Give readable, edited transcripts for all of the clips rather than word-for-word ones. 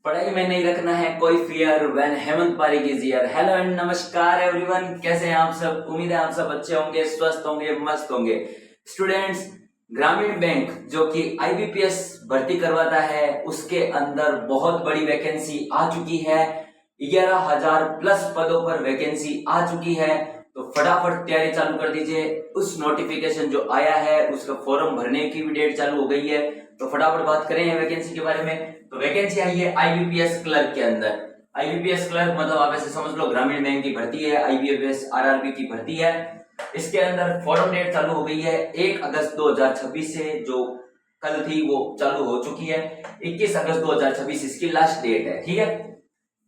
पढ़ाई में नहीं रखना है कोई fear when Hemant Parekh is here. Hello and नमस्कार एवरीवन, कैसे हैं आप सब। उम्मीद है आप सब अच्छे होंगे, स्वस्थ होंगे, मस्त होंगे। स्टूडेंट्स, ग्रामीण बैंक जो कि आईबीपीएस भर्ती करवाता है उसके अंदर बहुत बड़ी वैकेंसी आ चुकी है। 11,000 प्लस पदों पर वैकेंसी आ चुकी है। तो फटाफट तैयारी चालू कर दीजिए। उस नोटिफिकेशन जो आया है उसका फॉर्म भरने की भी डेट चालू हो गई है। तो फटाफट बात करें वैकेंसी के बारे में। तो वैकेंसी आई है आईबीपीएस क्लर्क के अंदर। आईबीपीएस क्लर्क मतलब आप ऐसे समझ लो ग्रामीण बैंक की भर्ती है, आईबीपीएस आरआरबी की भर्ती है। इसके अंदर फॉर्म डेट चालू हो गई है 1 अगस्त 2026 से, जो कल थी वो चालू हो चुकी है। 21 अगस्त 2026 इसकी लास्ट डेट है, ठीक है।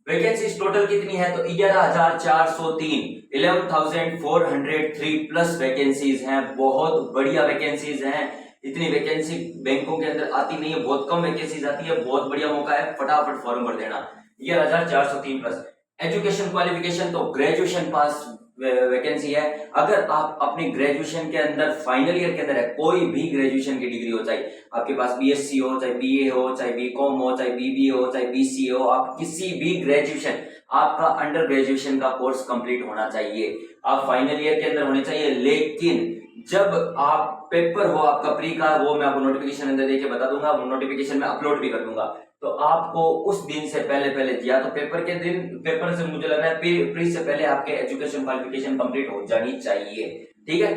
वैकेंसी टोटल कितनी है तो 11,403, 11,403 प्लस वैकेंसीज हैं। बहुत बढ़िया वैकेंसीज हैं। इतनी वैकेंसी बैंकों के अंदर आती नहीं है, बहुत कम वैकेंसीज आती है। बहुत बढ़िया मौका है, फटाफट फॉर्म भर देना। 11,403 प्लस। एजुकेशन क्वालिफिकेशन तो ग्रेजुएशन पास वैकेंसी है। अगर आप अपनी ग्रेजुएशन के अंदर फाइनल ईयर के अंदर है, कोई भी ग्रेजुएशन की डिग्री हो, चाहे आपके पास बीएससी हो, चाहे बीए हो, चाहे बीकॉम हो, चाहे बीबीए हो, चाहे बीसीए हो, आप किसी भी ग्रेजुएशन, आपका अंडर ग्रेजुएशन का कोर्स कंप्लीट होना चाहिए। आप फाइनल ईयर के अंदर होने चाहिए। लेकिन जब आप पेपर हो आपका प्री का, वो मैं आपको नोटिफिकेशन अंदर देके बता दूंगा, वो नोटिफिकेशन में अपलोड भी कर दूंगा। तो आपको उस दिन से पहले या तो पेपर के दिन, पेपर से मुझे लग रहा है प्री से पहले आपके एजुकेशन क्वालिफिकेशन कंप्लीट हो जानी चाहिए, ठीक है।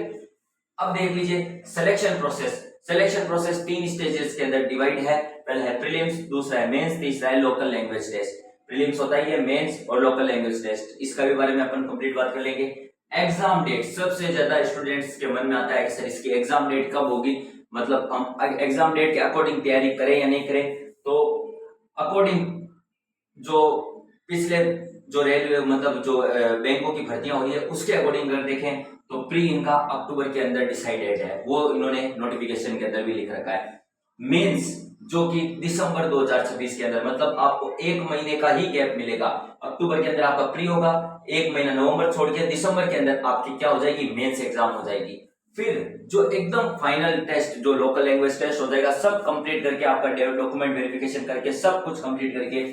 अब देख लीजिए selection process. Selection process 3 stages के अंदर डिवाइड है। पहला है प्रीलिम्स, दूसरा है मेंस, तीसरा है लोकल लैंग्वेज टेस्ट। प्रीलिम्स होता ही है, मेंस और लोकल लैंग्वेज टेस्ट, इसका भी बारे में अपन कंप्लीट बात कर लेंगे। एग्जाम डेट सबसे ज्यादा स्टूडेंट्स के मन में आता है कि सर इसकी एग्जाम डेट कब होगी, मतलब हम एग्जाम डेट के अकॉर्डिंग तैयारी करें या नहीं करें। तो अकॉर्डिंग जो पिछले जो रेलवे मतलब जो बैंकों की भर्तियां हो रही है उसके अकॉर्डिंग अगर देखें तो प्री इनका अक्टूबर के अंदर डिसाइडेड है, वो इन्होंने नोटिफिकेशन के अंदर भी लिख रखा है। मेंस जो कि दिसंबर 2026 के अंदर, मतलब आपको 1 महीने का ही गैप मिलेगा। अक्टूबर के अंदर आपका प्री होगा, 1 महीना नवंबर छोड़ के दिसंबर के अंदर आपकी क्या हो जाएगी, मेंस एग्जाम हो जाएगी। फिर जो एकदम फाइनल टेस्ट जो लोकल लैंग्वेज टेस्ट हो जाएगा, सब कंप्लीट करके आपका डॉक्यूमेंट वेरिफिकेशन करके सब कुछ कंप्लीट करके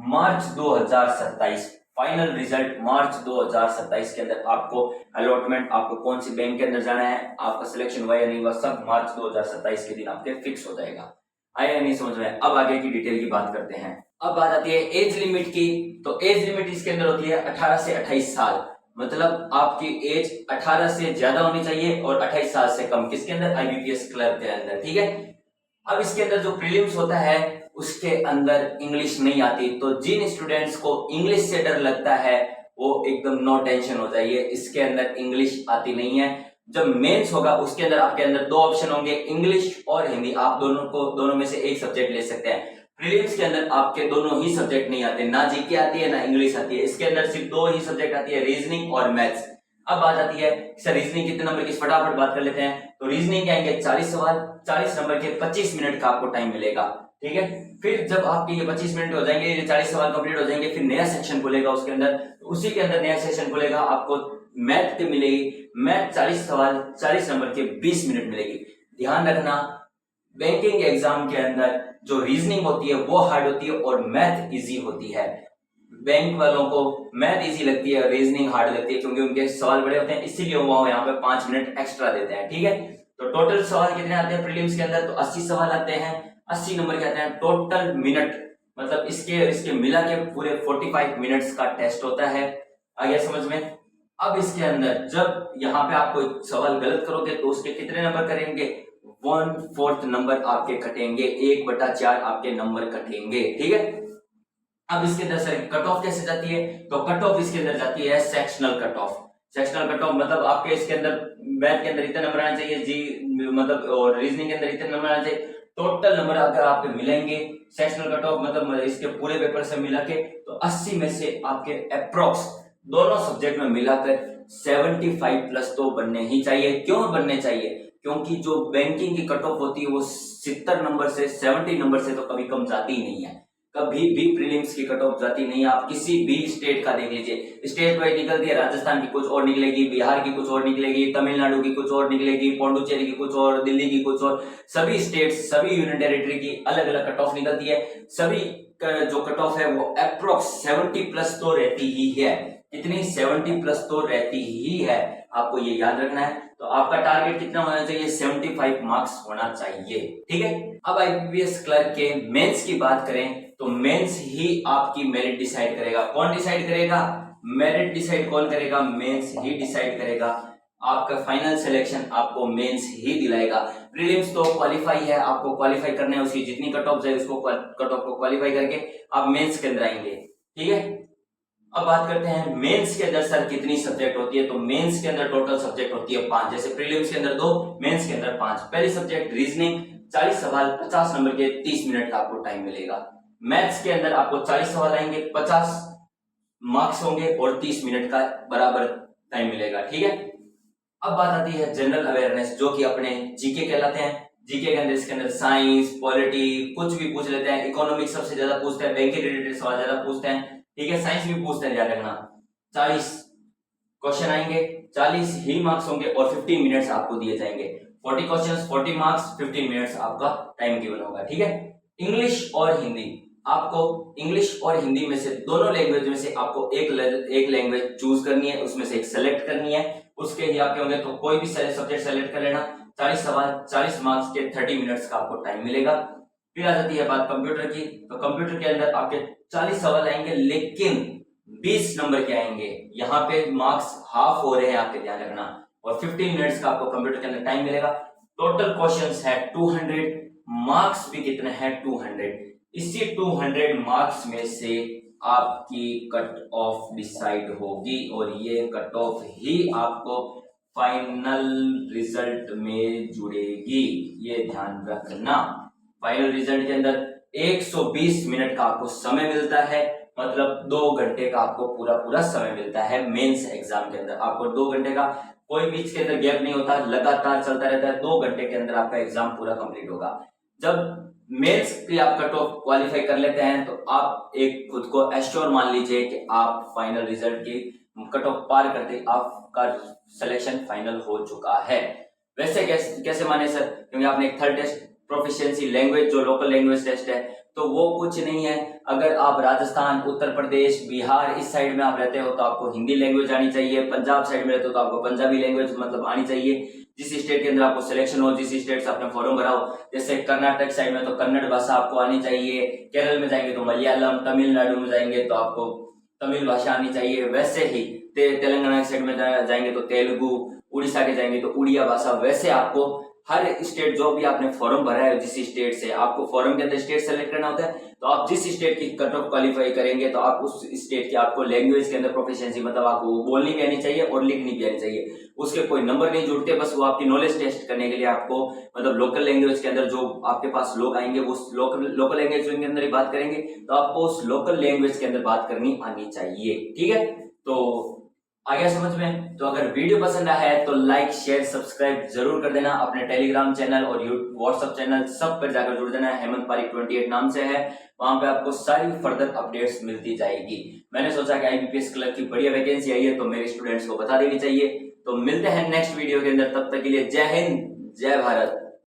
मार्च 2027 फाइनल रिजल्ट, मार्च 2027 के अंदर आपको अलॉटमेंट, आपको कौन सी बैंक के अंदर जाना है, आपका सिलेक्शन हुआ या नहीं हुआ, सब मार्च 2027 के दिन आपके फिक्स हो जाएगा। आया नहीं समझ में। अब आगे की डिटेल की बात करते हैं। अब बात आती है एज लिमिट की। तो एज लिमिट इसके अंदर होती है 18 से 28 साल, मतलब आपकी एज 18 से ज्यादा होनी चाहिए और 28 साल से कम, किसके अंदर, आईबीपीएस क्लर्क के अंदर, ठीक है। अब इसके अंदर जो प्रीलिम्स होता है उसके अंदर इंग्लिश नहीं आती, तो जिन स्टूडेंट्स को इंग्लिश से डर लगता है वो एकदम नो टेंशन हो जाइए, इसके अंदर इंग्लिश आती नहीं है। जब मेंस होगा उसके अंदर आपके अंदर 2 ऑप्शन होंगे, इंग्लिश और हिंदी, आप दोनों में से एक सब्जेक्ट ले सकते हैं। प्रीलिम्स के अंदर आपके दोनों ही सब्जेक्ट नहीं आते, ना जीके आती है ना इंग्लिश आती है। इसके अंदर सिर्फ 2 ही सब्जेक्ट आती है, रीजनिंग और मैथ्स। अब बात आती है सर रीजनिंग कितने नंबर की, फटाफट बात कर लेते हैं। तो रीजनिंग के आएंगे 40 सवाल, 40 नंबर के 25 मिनट का आपको टाइम मिलेगा, ठीक है। फिर जब आपके ये 25 मिनट हो जाएंगे, ये 40 सवाल कंप्लीट हो जाएंगे, फिर नया सेक्शन खुलेगा उसके अंदर, उसी के अंदर नया सेक्शन खुलेगा, आपको मैथ की मिलेगी। मैथ 40 सवाल 40 नंबर के 20 मिनट मिलेगी। ध्यान रखना, बैंकिंग एग्जाम के अंदर जो रीजनिंग होती है वो हार्ड होती है और मैथ इजी होती है। बैंक वालों को मैथ इजी लगती है, रीजनिंग हार्ड लगती है, क्योंकि उनके सवाल बड़े होते हैं, इसीलिए वो यहाँ पे 5 मिनट एक्स्ट्रा देते हैं, ठीक है। तो टोटल सवाल कितने आते हैं प्रीलिम्स के अंदर, तो 80 सवाल आते हैं, 80 नंबर के आते हैं टोटल मिनट, मतलब इसके मिला के पूरे 45 मिनट्स का टेस्ट होता है। आ गया समझ में। अब इसके अंदर जब यहाँ पे आप कोई सवाल गलत करोगे तो उसके कितने नंबर करेंगे, 1/4 नंबर आपके कटेंगे, 1/4 आपके नंबर कटेंगे, ठीक है। अब इसके अंदर सर कट ऑफ कैसे जाती है, तो कट ऑफ इसके अंदर जाती है sectional cut off. Sectional cut off मतलब आपके इसके अंदर मैथ के अंदर इतने नंबर आने चाहिए, जी मतलब और रीजनिंग के अंदर इतने नंबर आने चाहिए, टोटल नंबर अगर आपके मिलेंगे, सेक्शनल कट ऑफ मतलब इसके पूरे पेपर से मिला के, तो 80 में से आपके अप्रोक्स दोनों सब्जेक्ट में मिलाकर 75 प्लस तो बनने ही चाहिए। क्यों बनने चाहिए, क्योंकि जो बैंकिंग की कट ऑफ होती है वो 70 नंबर से 70 नंबर से तो कभी कम जाती ही नहीं है, कभी भी प्रीलिम्स की कट ऑफ जाती नहीं है। आप किसी भी स्टेट का देख लीजिए, स्टेट वाइज निकलती है, राजस्थान की कुछ और निकलेगी, बिहार की कुछ और निकलेगी, तमिलनाडु की कुछ और निकलेगी, पौंडुचेरी की कुछ और, दिल्ली की कुछ और, सभी स्टेट सभी यूनियन टेरिटरी की अलग अलग कट ऑफ निकलती है। सभी जो कट ऑफ है वो अप्रोक्स 70 प्लस तो रहती ही है। कितनी? 70 प्लस तो रहती ही है, आपको ये याद रखना है। तो आपका टारगेट कितना होना चाहिए? 75 मार्क्स होना चाहिए, ठीक है। अब आईबीपीएस क्लर्क के मेंस की बात करें तो मेंस ही आपकी मेरिट डिसाइड करेगा। कौन डिसाइड करेगा? मेरिट डिसाइड कौन करेगा? मेंस ही डिसाइड करेगा। आपका फाइनल सिलेक्शन आपको मेंस ही दिलाएगा। प्रीलिम्स तो क्वालिफाई है, आपको क्वालिफाई करना है, उसकी जितनी कट ऑफ है उसको कट ऑफ को क्वालिफाई करके आप मेंस के अंदर आएंगे, ठीक है। अब बात करते हैं मेंस के अंदर सर कितनी सब्जेक्ट होती है। तो मेंस के अंदर टोटल सब्जेक्ट होती है 5, जैसे प्रीलिम्स के अंदर 2, मेंस के अंदर 5। पहली सब्जेक्ट रीजनिंग, 40 सवाल 50 नंबर के, 30 मिनट का आपको टाइम मिलेगा। मैथ्स के अंदर आपको 40 सवाल आएंगे, 50 मार्क्स होंगे और 30 मिनट का बराबर टाइम मिलेगा, ठीक है। अब बात आती है जनरल अवेयरनेस, जो कि अपने जीके कहलाते हैं। जीके के अंदर इसके अंदर साइंस, पॉलिटी कुछ भी पूछ लेते हैं, इकोनॉमिक्स सबसे ज्यादा पूछते हैं, बैंक के रिलेटेड सवाल ज्यादा पूछते हैं, ठीक है। साइंस भी पूछते हैं, ध्यान रखना। 40 क्वेश्चन आएंगे, 40 ही मार्क्स होंगे और 15 मिनट्स आपको दिए जाएंगे। 40 क्वेश्चंस 40 मार्क्स, 15 मिनट्स आपका टाइम गिवन होगा, ठीक है। इंग्लिश और हिंदी, आपको इंग्लिश और हिंदी में से दोनों लैंग्वेज में से आपको एक लैंग्वेज चूज करनी है, उसमें से एक सेलेक्ट करनी है, उसके लिए आपके होंगे तो कोई भी सब्जेक्ट सेलेक्ट कर लेना। 40 सवाल 40 मार्क्स के 30 मिनट्स का आपको टाइम मिलेगा। फिर आ जाती है बात कंप्यूटर की। तो कंप्यूटर के अंदर आपके 40 सवाल आएंगे लेकिन 20 नंबर के आएंगे, यहाँ पे मार्क्स हाफ हो रहे हैं आपके, ध्यान रखना। और 15 मिनट्स का आपको कंप्यूटर के अंदर टाइम मिलेगा। टोटल क्वेश्चंस है 200, मार्क्स भी कितने हैं? 200। इसी 200 मार्क्स में से आपकी कट ऑफ डिसाइड होगी और ये कट ऑफ ही आपको फाइनल रिजल्ट में जुड़ेगी, ये ध्यान रखना। फाइनल रिजल्ट के अंदर 120 मिनट का आपको समय मिलता है, मतलब 2 घंटे का आपको पूरा समय मिलता है। मेंस एग्जाम के अंदर आपको 2 घंटे का कोई बीच के अंदर गैप नहीं होता, लगातार चलता रहता है। 2 घंटे के अंदर आपका एग्जाम पूरा कंप्लीट होगा। जब मेंस की आप कट ऑफ क्वालिफाई कर लेते हैं तो आप एक खुद को एश्योर मान लीजिए कि आप फाइनल रिजल्ट की कट ऑफ पार करते आपका सिलेक्शन फाइनल हो चुका है। वैसे कैसे माने सर? क्योंकि आपने एक थर्ड टेस्ट प्रोफिशिएंसी लैंग्वेज, जो लोकल लैंग्वेज टेस्ट है, तो वो कुछ नहीं है। अगर आप राजस्थान, उत्तर प्रदेश, बिहार इस साइड में आप रहते हो तो आपको हिंदी लैंग्वेज आनी चाहिए। पंजाब साइड में रहते हो तो आपको पंजाबी लैंग्वेज मतलब आनी चाहिए। जिस स्टेट के अंदर आपको सिलेक्शन हो, जिस स्टेट से आपने फॉर्म भरा हो, जैसे कर्नाटक साइड में तो कन्नड़ भाषा आपको आनी चाहिए, केरल में जाएंगे तो मलयालम, तमिलनाडु में जाएंगे तो आपको तमिल भाषा आनी चाहिए। वैसे ही तेलंगाना साइड में जाएंगे तो तेलुगु, उड़ीसा के जाएंगे तो उड़िया भाषा। वैसे आपको हर स्टेट, जो भी आपने फॉर्म भरा है जिस स्टेट से, आपको फॉर्म के अंदर स्टेट सेलेक्ट करना होता है। तो आप जिस स्टेट की कट ऑफ क्वालिफाई करेंगे तो आप उस स्टेट की आपको लैंग्वेज के अंदर प्रोफिशिएंसी, मतलब आपको बोलनी भी आनी चाहिए और लिखनी भी आनी चाहिए। उसके कोई नंबर नहीं जुड़ते, बस वो आपकी नॉलेज टेस्ट करने के लिए आपको, मतलब लोकल लैंग्वेज के अंदर जो आपके पास लोग आएंगे वो लोकल लैंग्वेज के अंदर ही बात करेंगे, तो आपको उस लोकल लैंग्वेज के अंदर बात करनी आनी चाहिए, ठीक है। तो आ गया समझ में? तो अगर वीडियो पसंद आया है तो लाइक, शेयर, सब्सक्राइब जरूर कर देना। अपने टेलीग्राम चैनल और व्हाट्सएप चैनल सब पर जाकर जुड़ देना। हेमंत पारीक 28 नाम से है, वहां पे आपको सारी फर्दर अपडेट्स मिलती जाएगी। मैंने सोचा कि आईबीपीएस क्लर्क की बढ़िया वैकेंसी आई है तो मेरे स्टूडेंट्स को बता देनी चाहिए। तो मिलते हैं नेक्स्ट वीडियो के अंदर, तब तक के लिए जय हिंद, जय भारत।